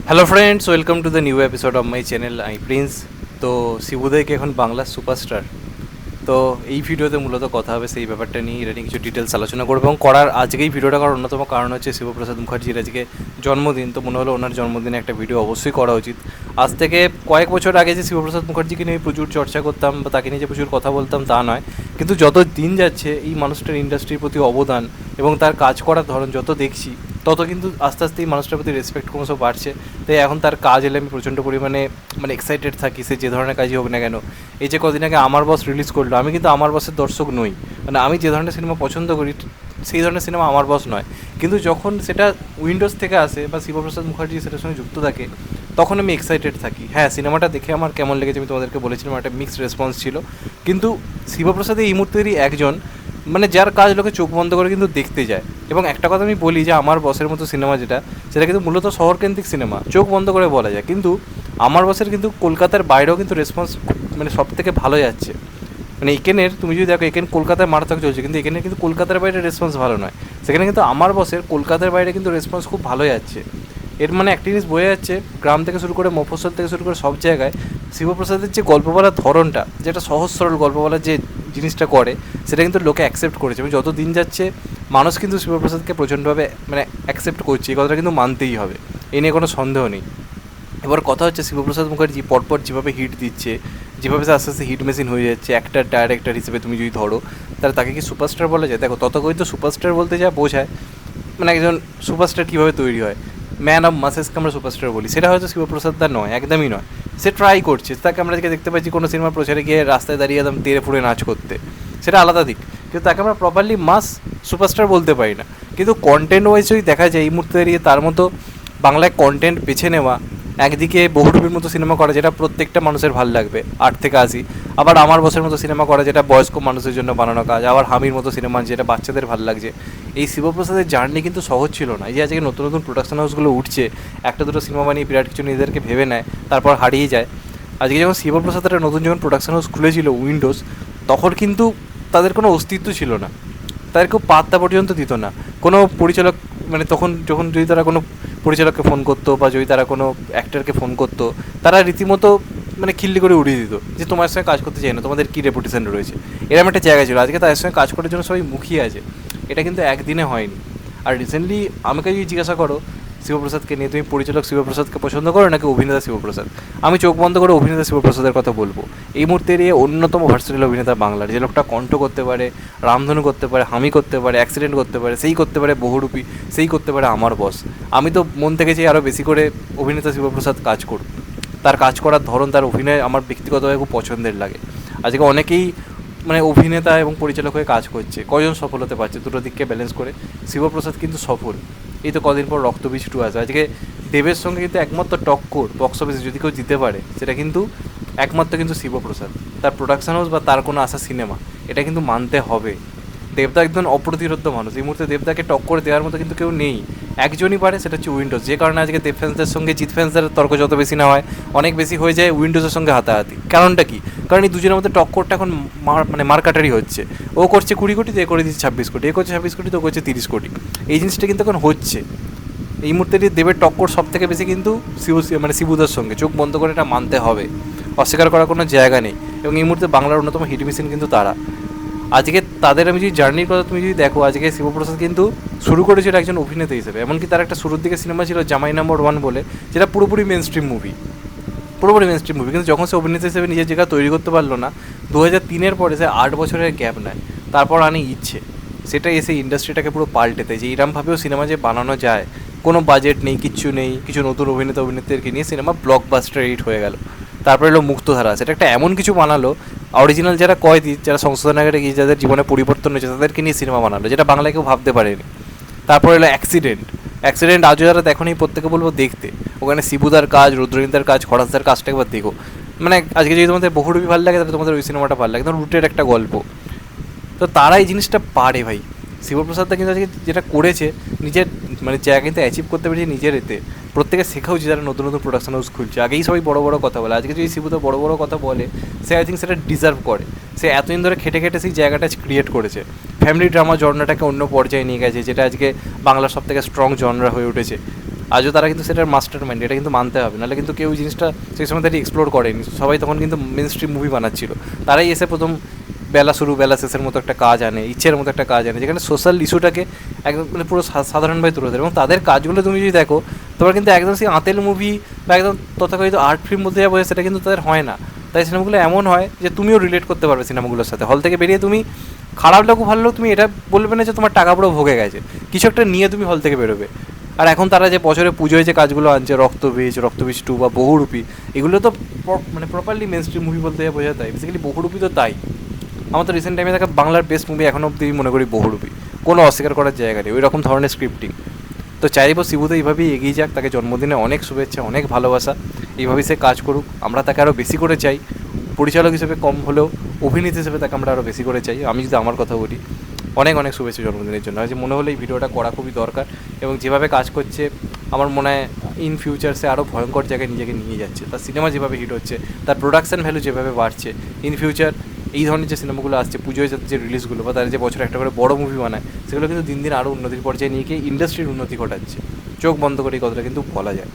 Hello friends, welcome to the new episode of my channel. I Prince. তো শিবুদাইকে এখন বাংলার superstar. তো এই ভিডিওতে মূলত কথা হবে সেই ব্যাপারটা নিয়ে, এটা নিয়ে কিছু ডিটেলস আলোচনা করবো এবং করার আজকেই ভিডিওটা করার অন্যতম কারণ হচ্ছে শিবপ্রসাদ মুখার্জির আজকে জন্মদিন। তো মনে হলো ওনার জন্মদিনে একটা ভিডিও অবশ্যই করা উচিত। আজ থেকে কয়েক বছর আগে যে শিবপ্রসাদ মুখার্জিকে নিয়ে প্রচুর চর্চা করতাম বা তাকে নিয়ে যে প্রচুর কথা বলতাম তা নয়, কিন্তু যত দিন যাচ্ছে এই মানুষটার ইন্ডাস্ট্রির প্রতি অবদান এবং তার কাজ করার ধরন যত দেখছি, তত কিন্তু আস্তে আস্তে এই মানুষটার প্রতি রেসপেক্ট ক্রমশ বাড়ছে। তাই এখন তার কাজ এলে আমি প্রচণ্ড পরিমাণে এক্সাইটেড থাকি, সে যে ধরনের কাজই হোক না কেন। এই যে কদিন আগে আমার বস রিলিজ করলো, আমি কিন্তু আমার বসের দর্শক নই। আমি যে ধরনের সিনেমা পছন্দ করি সেই ধরনের সিনেমা আমার বস নয়, কিন্তু যখন সেটা উইন্ডোজ থেকে আসে বা শিবপ্রসাদ মুখার্জি সেটার সঙ্গে যুক্ত থাকে, তখন আমি এক্সাইটেড থাকি। হ্যাঁ, সিনেমাটা দেখে আমার কেমন লেগেছে আমি তোমাদেরকে বলেছিলাম, একটা মিক্সড রেসপন্স ছিল। কিন্তু শিবপ্রসাদ এই মুহূর্তেরই একজন যার কাজ লোকে চোখ বন্ধ করে কিন্তু দেখতে যায়। এবং একটা কথা আমি বলি যে আমার বসের মতো সিনেমা সেটা কিন্তু মূলত শহরকেন্দ্রিক সিনেমা, চোখ বন্ধ করে বলা যায়। কিন্তু আমার বসের কিন্তু কলকাতার বাইরেও কিন্তু রেসপন্স সব থেকে ভালো যাচ্ছে। একেনের তুমি যদি দেখো, একেন কলকাতায় মারাত্মক চলছে, কিন্তু এখানে কিন্তু কলকাতার বাইরে রেসপন্স ভালো নয়। সেখানে কিন্তু আমার বসের কলকাতার বাইরে কিন্তু রেসপন্স খুব ভালো যাচ্ছে। এর একটা জিনিস বোঝা যাচ্ছে, গ্রাম থেকে শুরু করে মফস্বল থেকে শুরু করে সব জায়গায় শিবপ্রসাদের যে গল্প বলার ধরনটা, যেটা সহজ সরল গল্প বলার যে জিনিসটা করে, সেটা কিন্তু লোকে অ্যাকসেপ্ট করেছে। এবং যত দিন যাচ্ছে মানুষ কিন্তু শিবপ্রসাদকে প্রচণ্ডভাবে অ্যাকসেপ্ট করছে। এই কথাটা কিন্তু মানতেই হবে, এই নিয়ে কোনো সন্দেহ নেই। এবার কথা হচ্ছে শিবপ্রসাদ মুখার্জি পরপর যেভাবে হিট দিচ্ছে, যেভাবে সে আস্তে আস্তে হিট মেশিন হয়ে যাচ্ছে অ্যাক্টার ডাইরেক্টর হিসেবে, তুমি যদি ধরো তাহলে তাকে কি সুপারস্টার বলা যায়? দেখো, ততক্ষণ তো সুপারস্টার বলতে যা বোঝায়, একজন সুপারস্টার কীভাবে তৈরি হয়, ম্যান অফ মাসেসকে আমরা সুপারস্টার বলি, সেটা হয়তো শিবপ্রসাদ দা নয়, একদমই নয়। সে ট্রাই করছে, তাকে আমরা আজকে দেখতে পাচ্ছি কোনো সিনেমার প্রচারে গিয়ে রাস্তায় দাঁড়িয়ে একদম তেড়ে ফুড়ে নাচ করতে, সেটা আলাদা দিক। কিন্তু তাকে আমরা প্রপারলি মাস সুপারস্টার বলতে পারি না। কিন্তু কন্টেন্ট ওয়াইজ যদি দেখা যায় এই মুহূর্তে দাঁড়িয়ে, তার মতো বাংলায় কন্টেন্ট বেছে নেওয়া, একদিকে বহুরূপীর মতো সিনেমা করা যেটা প্রত্যেকটা মানুষের ভালো লাগবে 8 থেকে 80, আবার আমার বসের মতো সিনেমা করা যেটা বয়স্ক মানুষের জন্য বানানো কাজ, আবার হামির মতো সিনেমা যেটা বাচ্চাদের ভালো লাগছে। এই শিবপ্রসাদের জার্নি কিন্তু সহজ ছিল না। এই যে আজকে নতুন নতুন প্রোডাকশন হাউসগুলো উঠছে, একটা দুটো সিনেমা বানিয়ে বিরাট কিছু নিজেদেরকে ভেবে নেয়, তারপর হারিয়ে যায়। আজকে যখন শিবপ্রসাদের নতুন যখন প্রোডাকশন হাউস খুলেছিল উইন্ডোজ, তখন কিন্তু তাদের কোনো অস্তিত্ব ছিল না, তাদের কেউ পাত্তা পর্যন্ত দিত না। কোনো পরিচালক তখন যখন যদি তারা কোনো পরিচালককে ফোন করতো বা যদি তারা কোনো অ্যাক্টরকে ফোন করতো, তারা রীতিমতো খিল্লি করে উড়িয়ে দিত যে তোমার সঙ্গে কাজ করতে চাই না, তোমাদের কী রেপুটেশন রয়েছে, এরকম একটা জায়গা ছিল। আজকে তাদের সঙ্গে কাজ করার জন্য সবাই মুখিয়ে আছে। এটা কিন্তু একদিনে হয়নি। আর রিসেন্টলি আমাকে যদি জিজ্ঞাসা করো শিবপ্রসাদকে নিয়ে, তুমি পরিচালক শিবপ্রসাদকে পছন্দ করো নাকি অভিনেতা শিবপ্রসাদ, আমি চোখ বন্ধ করে অভিনেতা শিবপ্রসাদের কথা বলবো। এই মুহূর্তের অন্যতম ভার্সেটাইল অভিনেতা বাংলার, যে লোকটা কণ্ঠ করতে পারে, রামধনু করতে পারে, হামি করতে পারে, অ্যাক্সিডেন্ট করতে পারে, সেই করতে পারে বহুরূপী, সেই করতে পারে আমার বস। আমি তো মন থেকে চাই আরও বেশি করে অভিনেতা শিবপ্রসাদ কাজ করুক। তার কাজ করার ধরন, তার অভিনয় আমার ব্যক্তিগতভাবে খুব পছন্দের লাগে। আজকে অনেকেই অভিনেতা এবং পরিচালক হয়ে কাজ করছে, কজন সফল হতে পারছে দুটো দিককে ব্যালেন্স করে? শিবপ্রসাদ কিন্তু সফল। এই তো কদিন পর রক্তবীজ 2 আসবে। আজকে দেবের সঙ্গে কিন্তু একমাত্র টক্কর বক্স অফিসে যদি কেউ জিতে পারে, সেটা কিন্তু একমাত্র কিন্তু শিবপ্রসাদ। তার প্রোডাকশন হাউস বা তার কোনো আসা সিনেমা, এটা কিন্তু মানতে হবে। দেবদা একদম অপ্রতিরোধ্য মানুষ। এই মুহূর্তে দেবদাকে টক্কর দেওয়ার মতো কিন্তু কেউ নেই, একজনই পারে, সেটা হচ্ছে উইন্ডোজ। যে কারণে আজকে দেব ফ্যান্সদের সঙ্গে জিৎ ফ্যান্সদের তর্ক যত বেশি না হয়, অনেক বেশি হয়ে যায় উইন্ডোজের সঙ্গে হাতাহাতি। কারণটা কি? কারণ এই দুজনের মধ্যে টক্করটা এখন মারকাটারি হচ্ছে। ও করছে 20 কোটি, এ করে দিচ্ছে 26 কোটি, এ করছে 26 কোটি, তো করছে 30 কোটি। এই জিনিসটা কিন্তু এখন হচ্ছে। এই মুহূর্তে দেবের টক্কর সব থেকে বেশি কিন্তু শিবুদার সঙ্গে, চোখ বন্ধ করে এটা মানতে হবে, অস্বীকার করার কোনো জায়গা নেই। এবং এই মুহূর্তে বাংলার অন্যতম হিট মেশিন কিন্তু তারা। আজকে তাদের আমি যদি জার্নির কথা তুমি যদি দেখো, আজকে শিবপ্রসাদ কিন্তু শুরু করেছিল একজন অভিনেতা হিসেবে। এমনকি তার একটা শুরুর দিকে সিনেমা ছিল জামাই নম্বর 1 বলে, যেটা পুরোপুরি মেন স্ট্রিম মুভি, কিন্তু যখন সে অভিনেতা হিসেবে নিজের জায়গা তৈরি করতে পারলো না, 2003-এর পরে সে 8 বছরের গ্যাপ নেয়, তারপর আনে ইচ্ছে। সেটাই এসে ইন্ডাস্ট্রিটাকে পুরো পাল্টেতে, যে এরমভাবেও সিনেমা যে বানানো যায়, কোনো বাজেট নেই, কিচ্ছু নেই, কিছু নতুন অভিনেত্রীকে নিয়ে সিনেমা ব্লকবাস্টার হিট হয়ে গেল। তারপরে এলো মুক্তধারা, সেটা একটা এমন কিছু বানালো, অরিজিনাল যারা কয়েদি, যারা সংশোধনাগারে গিয়ে যাদের জীবনে পরিবর্তন হয়েছে, তাদেরকে নিয়ে সিনেমা বানালো, যেটা বাংলায় কেউ ভাবতে পারেনি। তারপর এলো অ্যাক্সিডেন্ট আজও যারা দেখো নি, প্রত্যেকে বলবো দেখতে। ওখানে শিবুদার কাজ, রুদ্রনীতার কাজ, খরাসদার কাজটা একবার দেখো। আজকে যদি তোমাদের বহুরূপী ভালো লাগে, তাহলে তোমাদের ওই সিনেমাটা ভালো লাগে, তোমার রুটের একটা গল্প। তো তারা এই জিনিসটা পারে ভাই। শিবপ্রসাদটা কিন্তু আজকে যেটা করেছে, নিজের জায়গা কিন্তু অ্যাচিভ করতে পেরেছে নিজের এতে। প্রত্যেকে শেখা উচিত যারা নতুন নতুন প্রোডাকশন হাউস খুলছে। আগেই সবাই বড় বড় কথা বলে, আজকে যদি শিবুদা বড় বড় কথা বলে, সে আই থিঙ্ক সেটা ডিজার্ভ করে। সে এতদিন ধরে খেটে খেটে সেই জায়গাটা ক্রিয়েট করেছে, ফ্যামিলি ড্রামা জনরাটাকে অন্য পর্যায়ে নিয়ে গেছে, যেটা আজকে বাংলার সব থেকে স্ট্রং জনরা হয়ে উঠেছে। আজও তারা কিন্তু সেটার মাস্টার মাইন্ড, এটা কিন্তু মানতে হবে, নাহলে কিন্তু কেউ জিনিসটা সেই সময় তারা এক্সপ্লোর করেনি। সবাই তখন কিন্তু মেন স্ট্রিম মুভি বানাচ্ছিল, তারাই এসে প্রথম বেলা শুরু বেলা শেষের মতো একটা কাজ আনে, ইচ্ছের মতো একটা কাজ আনে, যেখানে সোশ্যাল ইস্যুটাকে একদম মানে পুরো সাধারণভাবে তুলে ধরে। এবং তাদের কাজগুলো তুমি যদি দেখো, তোমার কিন্তু একদম সেই আঁতেল মুভি বা একদম তথাকথিত আর্ট ফিল্ম বলতে যা বোঝে সেটা কিন্তু তাদের হয় না। তাই সিনেমাগুলো এমন হয় যে তুমিও রিলেট করতে পারবে সিনেমাগুলোর সাথে। হল থেকে বেরিয়ে তুমি খারাপ লাগুক ভালো লাগুক, তুমি এটা বলবে না যে তোমার টাকা পুরো ভোগে গেছে, কিছু একটা নিয়ে তুমি হল থেকে বেরোবে। আর এখন তারা যে বছরে পুজোয় যে কাজগুলো আনছে, রক্তবীজ 2 বা বহুরূপী, এগুলো তো মানে প্রপারলি মেন স্ট্রিম মুভি বলতে যা বোঝা তাই। বেসিক্যালি বহুরূপী তো তাই। আমার তো রিসেন্ট টাইমে দেখা বাংলার বেস্ট মুভি এখনও অব্দি মনে করি বহুরূপী, কোনো অস্বীকার করার জায়গা নেই, ওই রকম ধরনের স্ক্রিপ্টিং। তো চাইবো শিবুদা এইভাবেই এগিয়ে যাক, তাকে জন্মদিনে অনেক শুভেচ্ছা, অনেক ভালোবাসা, এইভাবেই সে কাজ করুক, আমরা তাকে আরও বেশি করে চাই। পরিচালক হিসেবে কম হলেও অভিনেতা হিসেবে তাকে আমরা আরও বেশি করে চাই। আমি যদি আমার কথা বলি, অনেক অনেক শুভেচ্ছা জন্মদিনের জন্য। আজ মনে হলো এই ভিডিওটা করা খুবই দরকার, এবং যেভাবে কাজ করছে আমার মনে হয় ইন ফিউচার্সে আরও ভয়ঙ্কর জায়গায় নিজেকে নিয়ে যাচ্ছে। তার সিনেমা যেভাবে হিট হচ্ছে, তার প্রোডাকশন ভ্যালু যেভাবে বাড়ছে, ইন ফিউচার এই ধরনের যে সিনেমাগুলো আসছে, পুজোয় যে রিলিজগুলো বা তারা যে বছরে একটা করে বড় মুভি বানায়, সেগুলো কিন্তু দিন দিন আরও উন্নতির পর্যায়ে নিয়ে গিয়ে ইন্ডাস্ট্রির উন্নতি ঘটাচ্ছে। চোখ বন্ধ করে এই কথাটা কিন্তু বলা যায়।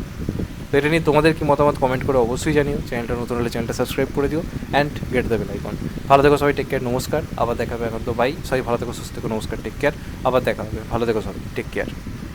তো এটা নিয়ে তোমাদের কি মতামত কমেন্ট করে অবশ্যই জানিও। চ্যানেলটা নতুন হলে চ্যানেলটা সাবস্ক্রাইব করে দিও and get the bell icon. ভালো থেকো সবাই, টেক কেয়ার, নমস্কার, আবার দেখা হবে। এখন তো বাই, সবাই ভালো থেকো, সুস্থ থেকো, নমস্কার, টেক কেয়ার, আবার দেখা হবে, ভালো থেকো সবাই, টেক কেয়ার।